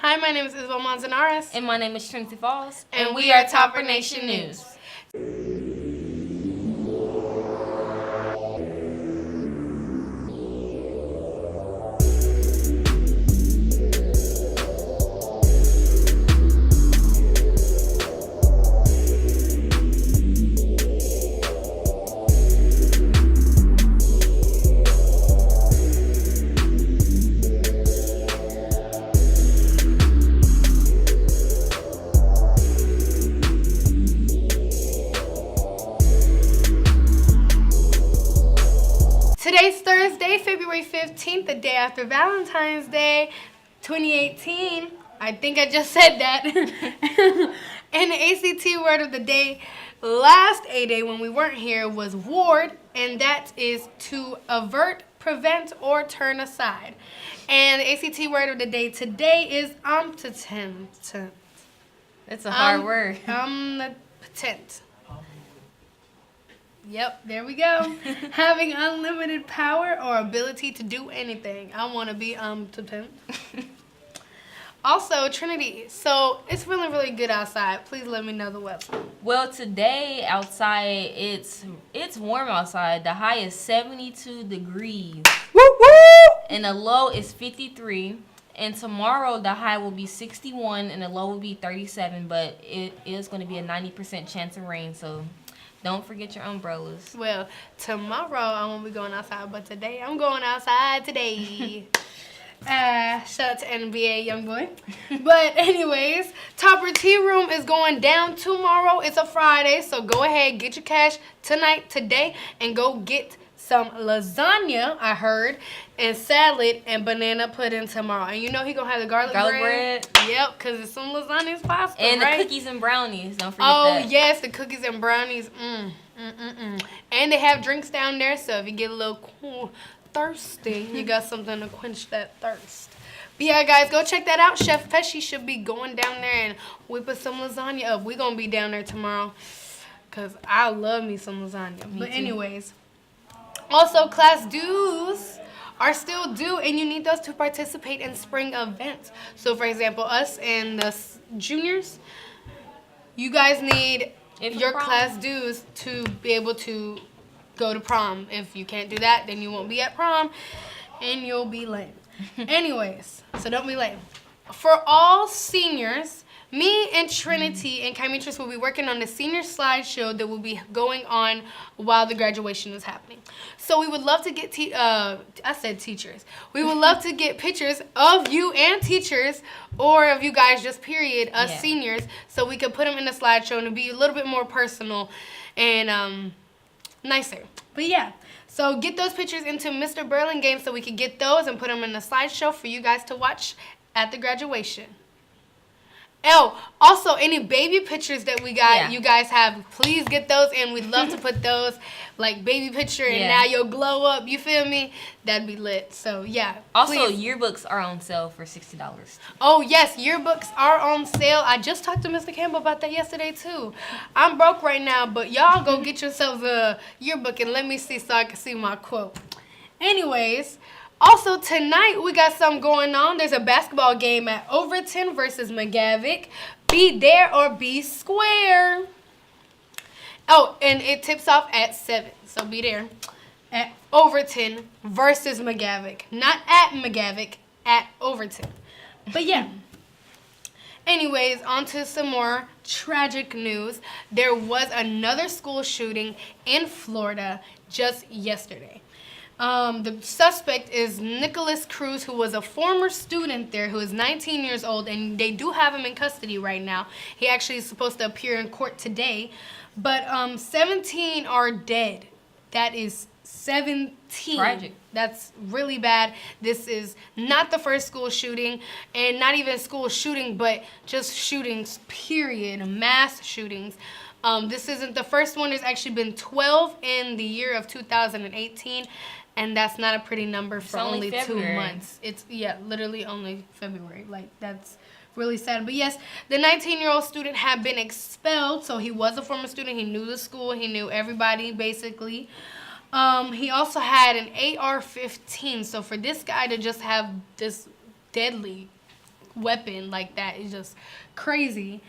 Hi, my name is Isabel Manzanares. And my name is Trinity Falls. And we are Topper Nation News. Today's Thursday, February 15th, the day after Valentine's Day, 2018. I think I just said that. And the ACT word of the day last A-Day when we weren't here was ward, and that is to avert, prevent, or turn aside. And the ACT word of the day today is omnipotent. That's a hard word. Omnipotent. Yep, there we go. Having unlimited power or ability to do anything. I want to be omnipotent. Also, Trinity, so it's really, really good outside. Please let me know the weather. Well, today outside, it's warm outside. The high is 72 degrees. Woo woo! And the low is 53. And tomorrow, the high will be 61 and the low will be 37. But it is going to be a 90% chance of rain, so don't forget your umbrellas. Well, tomorrow I won't be going outside, but today I'm going outside today. Shout out to NBA Youngboy. But anyways, Topper Tea Room is going down tomorrow. It's a Friday, so go ahead, get your cash tonight, today, and go get some lasagna, I heard, and salad and banana pudding tomorrow. And you know he gonna have the garlic bread. Yep, because it's some lasagna's pasta, and right? the cookies and brownies. Don't forget that. Oh, yes, the cookies and brownies. And they have drinks down there, so if you get a little thirsty, you got something to quench that thirst. But yeah, guys, go check that out. Chef Pesci should be going down there and whipping some lasagna up. We're going to be down there tomorrow because I love me some lasagna. But anyways, also class dues are still due, and you need those to participate in spring events. So, for example, us and the juniors, you guys need your class dues to be able to go to prom. If you can't do that, then you won't be at prom, and you'll be lame. Anyways, so don't be lame. For all seniors, me and Trinity and Kymetris will be working on the senior slideshow that will be going on while the graduation is happening. So we would love to get teachers. We would love to get pictures of you and teachers, or of you guys, just period, us seniors, so we could put them in the slideshow and it'd be a little bit more personal and nicer. But yeah, so get those pictures into Mr. Burlingame so we could get those and put them in the slideshow for you guys to watch at the graduation. Oh, also any baby pictures that we got, you guys have, please get those, and we'd love to put those, like baby picture and now you'll glow up, you feel me? That'd be lit. So yeah. Also, yearbooks are on sale for $60. Oh yes, yearbooks are on sale. I just talked to Mr. Campbell about that yesterday too. I'm broke right now, but y'all go get yourselves a yearbook and let me see so I can see my quote. Anyways, also tonight we got something going on. There's a basketball game at Overton versus McGavick. Be there or be square. Oh, and it tips off at 7, so be there. At Overton versus McGavick. Not at McGavick, at Overton. But yeah. Anyways, on to some more tragic news. There was another school shooting in Florida just yesterday. The suspect is Nicholas Cruz, who was a former student there, who is 19 years old, and they do have him in custody right now. He actually is supposed to appear in court today, but 17 are dead. That is 17. Tragic. That's really bad. This is not the first school shooting, and not even school shooting, but just shootings, period, mass shootings. This isn't the first one. There's actually been 12 in the year of 2018. And that's not a pretty number for only 2 months. It's, literally only February. Like, that's really sad. But yes, the 19-year-old student had been expelled. So he was a former student. He knew the school. He knew everybody, basically. He also had an AR-15. So for this guy to just have this deadly weapon like that is just crazy.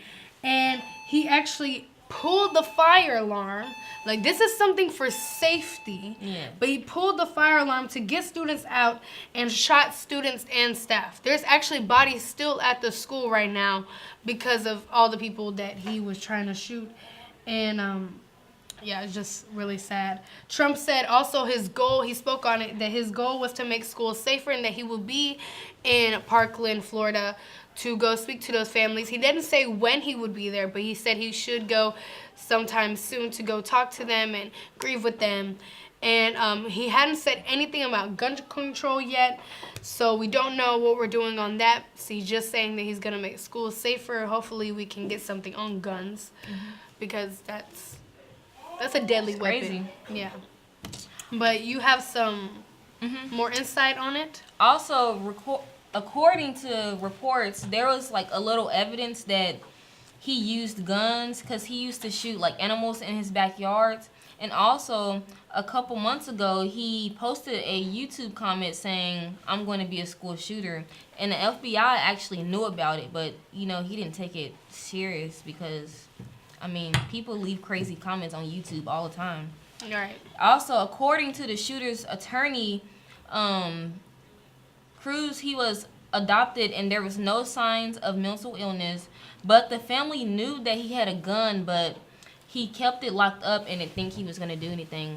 And he actually pulled the fire alarm. Like, this is something for safety. Yeah. But he pulled the fire alarm to get students out and shot students and staff. There's actually bodies still at the school right now because of all the people that he was trying to shoot. And yeah, it's just really sad. Trump said also his goal, he spoke on it, that his goal was to make schools safer and that he will be in Parkland, Florida to go speak to those families. He didn't say when he would be there, but he said he should go sometime soon to go talk to them and grieve with them. And he hadn't said anything about gun control yet, so we don't know what we're doing on that. So he's just saying that he's going to make schools safer. Hopefully we can get something on guns because that's a deadly weapon. Crazy. Yeah. But you have some more insight on it? Also, according to reports, there was like a little evidence that he used guns because he used to shoot like animals in his backyards. And also, a couple months ago, he posted a YouTube comment saying, "I'm going to be a school shooter." And the FBI actually knew about it, but, you know, he didn't take it serious because, I mean, people leave crazy comments on YouTube all the time. All right. Also, according to the shooter's attorney, Cruz, he was adopted and there was no signs of mental illness, but the family knew that he had a gun, but he kept it locked up and didn't think he was going to do anything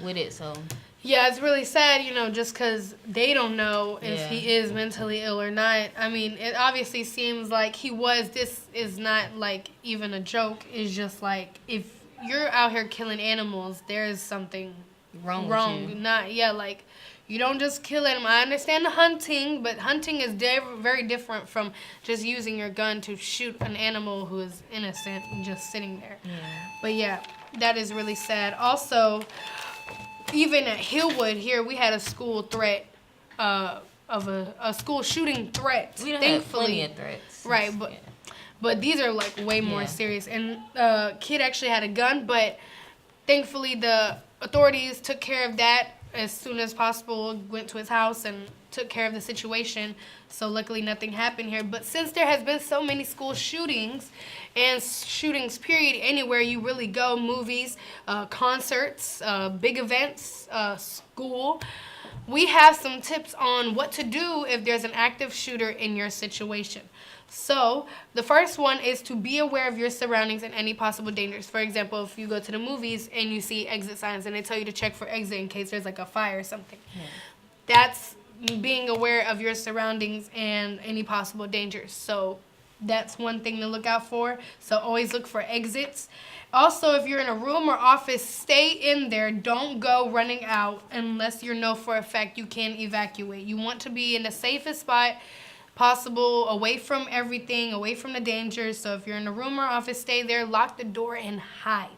with it, so. Yeah, it's really sad, you know, just because they don't know if he is mentally ill or not. I mean, it obviously seems like he was. This is not, like, even a joke. It's just, like, if you're out here killing animals, there is something wrong. With you. Not, yeah, like, you don't just kill them. I understand the hunting, but hunting is very different from just using your gun to shoot an animal who is innocent and just sitting there. Yeah. But, yeah, that is really sad. Also, even at Hillwood here, we had a school threat of a school shooting threat. We don't thankfully. have plenty of threats. Right, but these are like way more serious. And kid actually had a gun, but thankfully the authorities took care of that as soon as possible, went to his house and took care of the situation. So luckily nothing happened here. But since there has been so many school shootings and shootings period anywhere you really go, movies, concerts, big events, school, we have some tips on what to do if there's an active shooter in your situation. So the first one is to be aware of your surroundings and any possible dangers. For example, if you go to the movies and you see exit signs and they tell you to check for exit in case there's like a fire or something. That's being aware of your surroundings and any possible dangers. So that's one thing to look out for. So always look for exits. Also, if you're in a room or office, stay in there. Don't go running out unless you know for a fact you can evacuate. You want to be in the safest spot possible, away from everything, away from the dangers. So if you're in a room or office, stay there, lock the door and hide.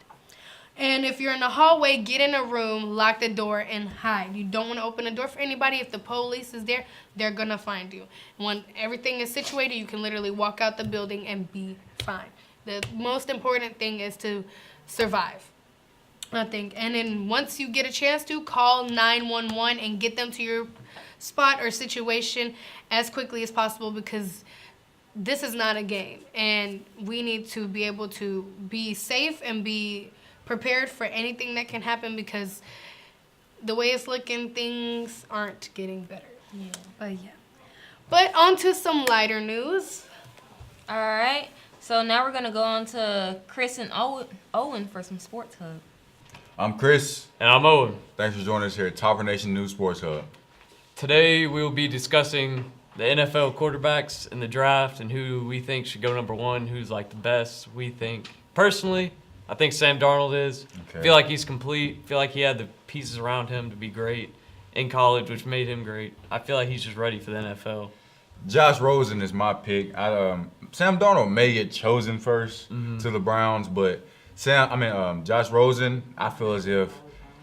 And if you're in the hallway, get in a room, lock the door and hide. You don't want to open the door for anybody. If the police is there, they're going to find you. When everything is situated, you can literally walk out the building and be fine. The most important thing is to survive, I think. And then once you get a chance to, call 911 and get them to your spot or situation as quickly as possible, because this is not a game and we need to be able to be safe and be prepared for anything that can happen, because the way it's looking, things aren't getting better. But on to some lighter news. All right, so now we're gonna go on to Chris and Owen for some Sports Hub. I'm Chris. And I'm Owen. Thanks for joining us here at Topper Nation News Sports Hub. Today we will be discussing the NFL quarterbacks in the draft and who we think should go number one, who's like the best we think. Personally, I think Sam Darnold is. Okay. I feel like he's complete. I feel like he had the pieces around him to be great in college, which made him great. I feel like he's just ready for the NFL. Josh Rosen is my pick. Sam Darnold may get chosen first to the Browns, but Josh Rosen, I feel as if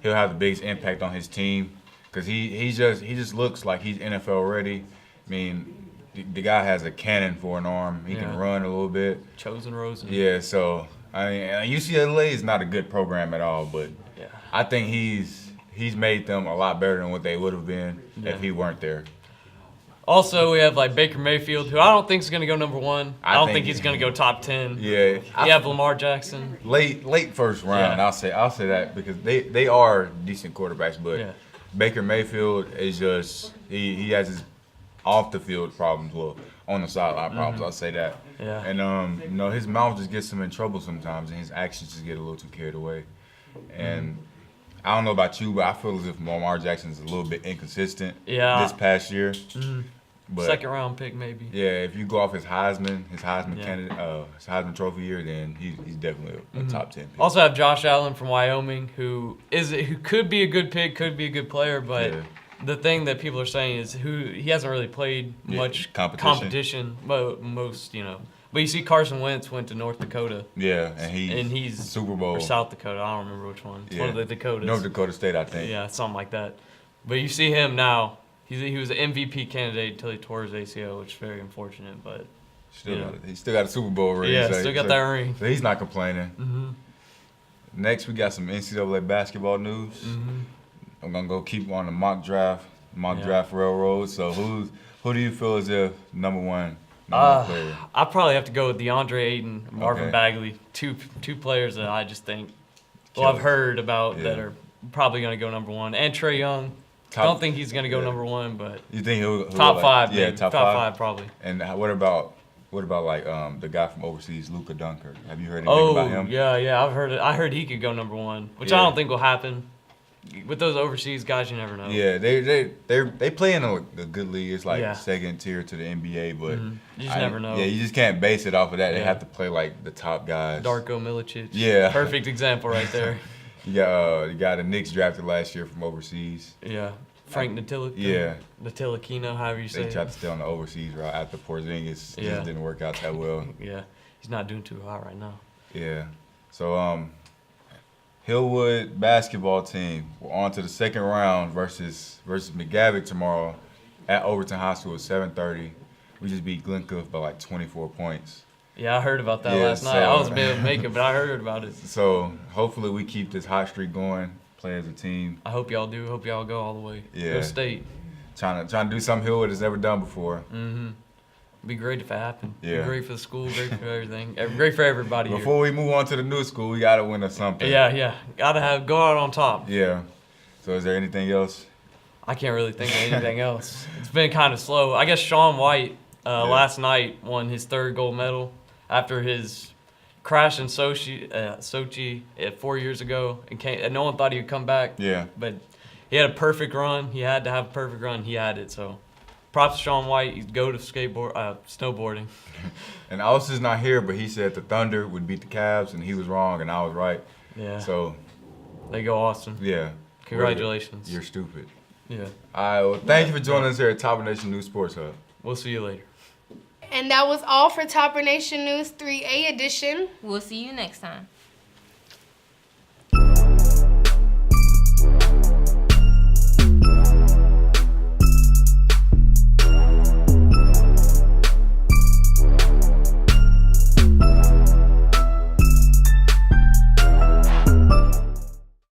he'll have the biggest impact on his team, because he just looks like he's NFL ready. I mean, the guy has a cannon for an arm. He can run a little bit. Chosen Rosen. Yeah, so I mean, UCLA is not a good program at all, but Yeah. I think he's made them a lot better than what they would have been if he weren't there. Also, we have like Baker Mayfield, who I don't think is going to go number 1. I don't think think he's going to go top 10. Yeah. You have Lamar Jackson. Late first round. Yeah. I'll say that because they are decent quarterbacks, but Yeah. Baker Mayfield is just he has his off the field problems, well, on the sideline problems. I'll say that. Yeah. And his mouth just gets him in trouble sometimes, and his actions just get a little too carried away. And I don't know about you, but I feel as if Lamar Jackson is a little bit inconsistent Yeah. this past year. But Second round pick, maybe. yeah, if you go off his Heisman Yeah. candidate, his Heisman Trophy year, then he's definitely a top 10 pick. Also have Josh Allen from Wyoming, who could be a good pick, could be a good player, but Yeah. the thing that people are saying is he hasn't really played Yeah, much competition. most, But you see Carson Wentz went to North Dakota Yeah, and he's Super Bowl. or South Dakota. I don't remember which one. It's one of Yeah. the Dakotas. North Dakota State, I think. Yeah, something like that. But you see him now. He was an MVP candidate until he tore his ACL, which is very unfortunate. But He still got a Super Bowl ring. yeah, still got that ring. So he's not complaining. Mm-hmm. Next, we got some NCAA basketball news. Mm-hmm. I'm gonna go keep on the mock draft Yeah. railroad. So who do you feel is the number one player? I probably have to go with DeAndre Ayton, Marvin Okay. Bagley, two players that I just think, I've Killers. heard about that Yeah. are probably going to go number 1. And Trey Young. Don't think he's going to go yeah. number 1, but You think he'll top like, 5. Yeah, maybe. top top five. 5 probably. And what about like the guy from overseas, Luka Dunkirk? Have you heard anything about him? yeah, I've heard it. I heard he could go number 1, which I Yeah. don't think will happen. With those overseas guys, you never know. Yeah, they play in a good league. It's like Yeah. second tier to the NBA, but You just never know. Yeah, you just can't base it off of that. They Yeah. have to play like the top guys. Darko Milicic. Yeah. Perfect example right there. You got the Knicks drafted last year from overseas. Yeah. Frank Yeah. Ntilikina, however you say They it. tried to stay on the overseas route after Porzingis. Yeah. Just didn't work out that well. Yeah. He's not doing too hot right now. Yeah. So Hillwood basketball team. We're on to the second round versus McGavick tomorrow at Overton High School at 7:30. We just beat Glencliff by like 24 points. Yeah, I heard about that Yeah, last night. so- I wasn't able to make it, but I heard about it. So hopefully we keep this hot streak going, play as a team. I hope y'all do. Hope y'all go all the way. Yeah. Go state. Trying to do something Hillwood has never done before. Mm-hmm. Be great if it happened. Yeah. Be great for the school. Great for everything. Great for everybody here. Before we move on to the new school, we gotta win or something. Yeah. Gotta go out on top. Yeah. So is there anything else? I can't really think of anything else. It's been kind of slow. I guess Shaun White last night won his 3rd gold medal after his crash in Sochi 4 years ago, and no one thought he would come back. Yeah. But he had a perfect run. He had to have a perfect run. He had it. So props to Shaun White. He'd go to snowboarding. And Alice not here, but he said the Thunder would beat the Cavs, and he was wrong, and I was right. Yeah. So, There you go, Austin. yeah. Congratulations. You're stupid. Yeah. All right, well, thank you for joining us here at Top Nation News Sports Hub. We'll see you later. And that was all for Topper Nation News 3A edition. We'll see you next time.